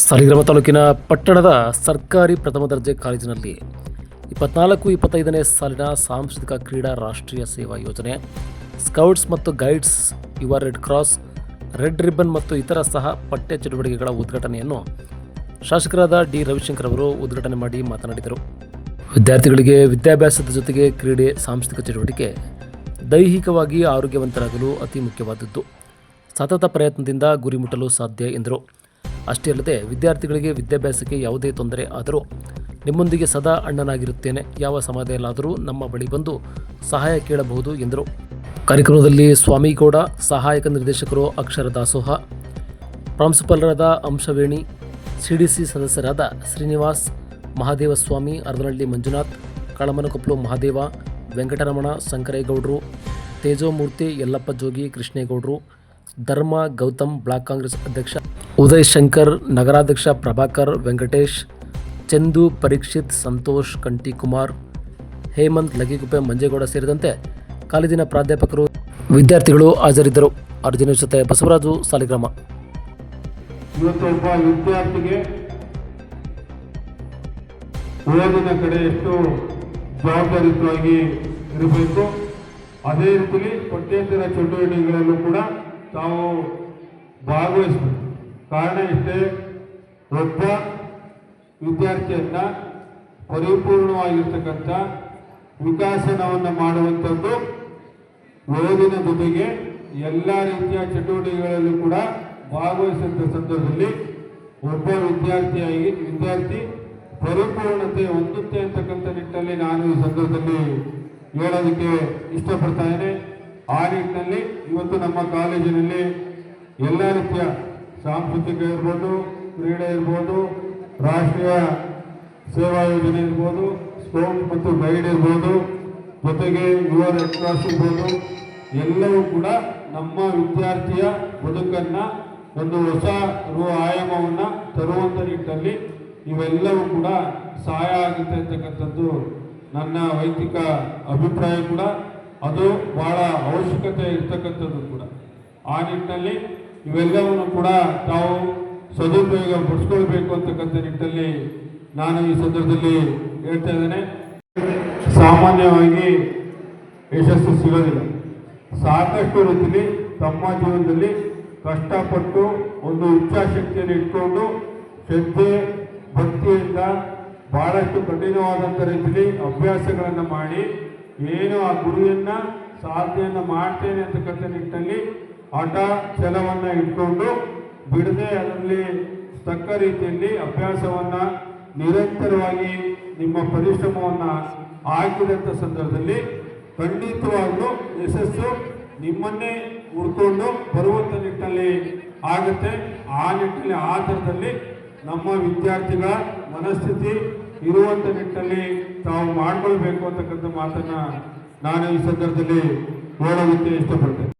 ಸಾಲಿಗ್ರಾಮ ತಾಲೂಕಿನ ಪಟ್ಟಣದ ಸರ್ಕಾರಿ ಪ್ರಥಮ ದರ್ಜೆ ಕಾಲೇಜಿನಲ್ಲಿ 24-25ನೇ ಸಾಲಿನ ಸಾಂಸ್ಕೃತಿಕ ಕ್ರೀಡಾ ರಾಷ್ಟ್ರೀಯ ಸೇವಾ ಯೋಜನೆ, ಸ್ಕೌಟ್ಸ್ ಮತ್ತು ಗೈಡ್ಸ್, ಯುವ ರೆಡ್ ಕ್ರಾಸ್, ರೆಡ್ ರಿಬ್ಬನ್ ಮತ್ತು ಇತರ ಸಹ ಪಠ್ಯ ಚಟುವಟಿಕೆಗಳ ಉದ್ಘಾಟನೆಯನ್ನು ಶಾಸಕರಾದ ಡಿ ರವಿಶಂಕರ್ ಅವರು ಉದ್ಘಾಟನೆ ಮಾಡಿ ಮಾತನಾಡಿದರು. ವಿದ್ಯಾರ್ಥಿಗಳಿಗೆ ವಿದ್ಯಾಭ್ಯಾಸದ ಜೊತೆಗೆ ಕ್ರೀಡೆ, ಸಾಂಸ್ಕೃತಿಕ ಚಟುವಟಿಕೆ ದೈಹಿಕವಾಗಿ ಆರೋಗ್ಯವಂತರಾಗಲು ಅತಿ ಮುಖ್ಯವಾದದ್ದು. ಸತತ ಪ್ರಯತ್ನದಿಂದ ಗುರಿ ಮುಟ್ಟಲು ಸಾಧ್ಯ ಎಂದರು. ಅಷ್ಟೇ ಅಲ್ಲದೆ ವಿದ್ಯಾರ್ಥಿಗಳಿಗೆ ವಿದ್ಯಾಭ್ಯಾಸಕ್ಕೆ ಯಾವುದೇ ತೊಂದರೆ ಆದರೂ ನಿಮ್ಮೊಂದಿಗೆ ಸದಾ ಅಣ್ಣನಾಗಿರುತ್ತೇನೆ, ಯಾವ ಸಮಯದಲ್ಲಾದರೂ ನಮ್ಮ ಬಳಿ ಬಂದು ಸಹಾಯ ಕೇಳಬಹುದು ಎಂದರು. ಕಾರ್ಯಕ್ರಮದಲ್ಲಿ ಸ್ವಾಮಿಗೌಡ, ಸಹಾಯಕ ನಿರ್ದೇಶಕರು ಅಕ್ಷರ ದಾಸೋಹ, ಪ್ರಾಂಶುಪಾಲರಾದ ಅಂಶವೇಣಿ, ಸಿಡಿಸಿ ಸದಸ್ಯರಾದ ಶ್ರೀನಿವಾಸ್, ಮಹಾದೇವಸ್ವಾಮಿ, ಅರ್ಧನಹಳ್ಳಿ ಮಂಜುನಾಥ್, ಕಳಮನಕೊಪ್ಪಲು ಮಹಾದೇವ, ವೆಂಕಟರಮಣ, ಶಂಕರೇಗೌಡರು, ತೇಜೋಮೂರ್ತಿ, ಯಲ್ಲಪ್ಪ ಜೋಗಿ, ಕೃಷ್ಣೇಗೌಡರು, ಧರ್ಮ, ಗೌತಮ್, ಬ್ಲಾಕ್ ಕಾಂಗ್ರೆಸ್ ಅಧ್ಯಕ್ಷ ಉದಯ್ ಶಂಕರ್, ನಗರಾಧ್ಯಕ್ಷ ಪ್ರಭಾಕರ್, ವೆಂಕಟೇಶ್, ಚಂದು, ಪರೀಕ್ಷಿತ್, ಸಂತೋಷ್, ಕಂಠಿಕುಮಾರ್, ಹೇಮಂತ್, ಲಗಿಗುಪ್ಪೆ, ಮಂಜೇಗೌಡ ಸೇರಿದಂತೆ ಕಾಲೇಜಿನ ಪ್ರಾಧ್ಯಾಪಕರು, ವಿದ್ಯಾರ್ಥಿಗಳು ಹಾಜರಿದ್ದರು. ಅರ್ಜುನ ಜೊತೆ ಬಸವರಾಜು, ಸಾಲಿಗ್ರಾಮ. ಇವತ್ತೊಬ್ಬ ವಿದ್ಯಾರ್ಥಿಗೆ ಓದಿನ ಕಡೆ ಎಷ್ಟು ಜವಾಬ್ದಾರಿಯುತವಾಗಿ ಇರಬೇಕು, ಅದೇ ರೀತಿಯಲ್ಲಿ ಪಠ್ಯೇತರ ಚಟುವಟಿಕೆಗಳಲ್ಲೂ ಕೂಡ ತಾವು ಭಾಗವಹಿಸಬೇಕು. ಕಾರಣ ಇಷ್ಟೇ, ಒಬ್ಬ ವಿದ್ಯಾರ್ಥಿಯನ್ನ ಪರಿಪೂರ್ಣವಾಗಿರ್ತಕ್ಕಂಥ ವಿಕಾಸನವನ್ನು ಮಾಡುವಂಥದ್ದು ಓದಿನ ಜೊತೆಗೆ ಎಲ್ಲ ರೀತಿಯ ಚಟುವಟಿಕೆಗಳಲ್ಲೂ ಕೂಡ ಭಾಗವಹಿಸಿದ ಸಂದರ್ಭದಲ್ಲಿ ಒಬ್ಬ ವಿದ್ಯಾರ್ಥಿ ಪರಿಪೂರ್ಣತೆ ಹೊಂದುತ್ತೆ ಅಂತಕ್ಕಂಥ ನಿಟ್ಟಿನಲ್ಲಿ ನಾನು ಈ ಸಂದರ್ಭದಲ್ಲಿ ಹೇಳೋದಕ್ಕೆ ಇಷ್ಟಪಡ್ತಾ ಇದ್ದೇನೆ. ಆ ನಿಟ್ಟಿನಲ್ಲಿ ಇವತ್ತು ನಮ್ಮ ಕಾಲೇಜಿನಲ್ಲಿ ಎಲ್ಲ ರೀತಿಯ ಸಾಂಸ್ಕೃತಿಕ ಇರ್ಬೋದು, ಕ್ರೀಡೆ ಇರ್ಬೋದು, ರಾಷ್ಟ್ರೀಯ ಸೇವಾ ಯೋಜನೆ ಇರ್ಬೋದು, ಸ್ಕೌಟ್ ಮತ್ತು ಗೈಡ್ ಇರ್ಬೋದು, ಜೊತೆಗೆ ಯುವ ರೆಡ್ ಕ್ರಾಸ್ ಇರ್ಬೋದು, ಎಲ್ಲವೂ ಕೂಡ ನಮ್ಮ ವಿದ್ಯಾರ್ಥಿಯ ಬದುಕನ್ನು ಒಂದು ಹೊಸ ಆಯಾಮವನ್ನು ತರುವಂಥ ನಿಟ್ಟಿನಲ್ಲಿ ಇವೆಲ್ಲವೂ ಕೂಡ ಸಹಾಯ ಆಗುತ್ತೆ ಅಂತಕ್ಕಂಥದ್ದು ನನ್ನ ವೈಯಕ್ತಿಕ ಅಭಿಪ್ರಾಯ ಕೂಡ. ಅದು ಬಹಳ ಅವಶ್ಯಕತೆ ಇರ್ತಕ್ಕಂಥದ್ದು ಕೂಡ. ಆ ನಿಟ್ಟಿನಲ್ಲಿ ಇವೆಲ್ಲವನ್ನು ಕೂಡ ತಾವು ಸದುಪಯೋಗ ಪಡಿಸ್ಕೊಳ್ಬೇಕು ಅಂತಕ್ಕಂಥ ನಿಟ್ಟಿನಲ್ಲಿ ನಾನು ಈ ಸಂದರ್ಭದಲ್ಲಿ ಹೇಳ್ತಾ ಇದ್ದೇನೆ. ಸಾಮಾನ್ಯವಾಗಿ ಯಶಸ್ಸು ಸಿಗೋದಿಲ್ಲ. ಸಾಕಷ್ಟು ರೀತಿಯಲ್ಲಿ ತಮ್ಮ ಜೀವನದಲ್ಲಿ ಕಷ್ಟಪಟ್ಟು ಒಂದು ಇಚ್ಛಾಶಕ್ತಿಯನ್ನು ಇಟ್ಕೊಂಡು ಶ್ರದ್ಧೆ ಭಕ್ತಿಯಿಂದ ಬಹಳಷ್ಟು ಕಠಿಣವಾದಂಥ ರೀತಿಯಲ್ಲಿ ಅಭ್ಯಾಸಗಳನ್ನು ಮಾಡಿ ಏನು ಆ ಗುರಿಯನ್ನು ಸಾಧನೆಯನ್ನು ಮಾಡ್ತೇನೆ ಅಂತಕ್ಕಂಥ ನಿಟ್ಟಿನಲ್ಲಿ ಆಟ ಛಲವನ್ನು ಇಟ್ಕೊಂಡು ಬಿಡದೆ ಅದರಲ್ಲಿ ತಕ್ಕ ರೀತಿಯಲ್ಲಿ ಅಭ್ಯಾಸವನ್ನು ನಿರಂತರವಾಗಿ ನಿಮ್ಮ ಪರಿಶ್ರಮವನ್ನು ಹಾಕಿದಂಥ ಸಂದರ್ಭದಲ್ಲಿ ಖಂಡಿತವಾಗಲೂ ಯಶಸ್ಸು ನಿಮ್ಮನ್ನೇ ಹುಡ್ಕೊಂಡು ಬರುವಂಥ ನಿಟ್ಟಿನಲ್ಲಿ ಆಗುತ್ತೆ. ಆ ನಿಟ್ಟಿನಲ್ಲಿ ಆ ಥರದಲ್ಲಿ ನಮ್ಮ ವಿದ್ಯಾರ್ಥಿಗಳ ಮನಸ್ಥಿತಿ ಇರುವಂಥ ನಿಟ್ಟಿನಲ್ಲಿ ತಾವು ಮಾಡ್ಕೊಳ್ಬೇಕು ಅಂತಕ್ಕಂಥ ಮಾತನ್ನು ನಾನು ಈ ಸಂದರ್ಭದಲ್ಲಿ ಹೇಳೋದಕ್ಕೆ ಇಷ್ಟಪಡ್ತೇನೆ.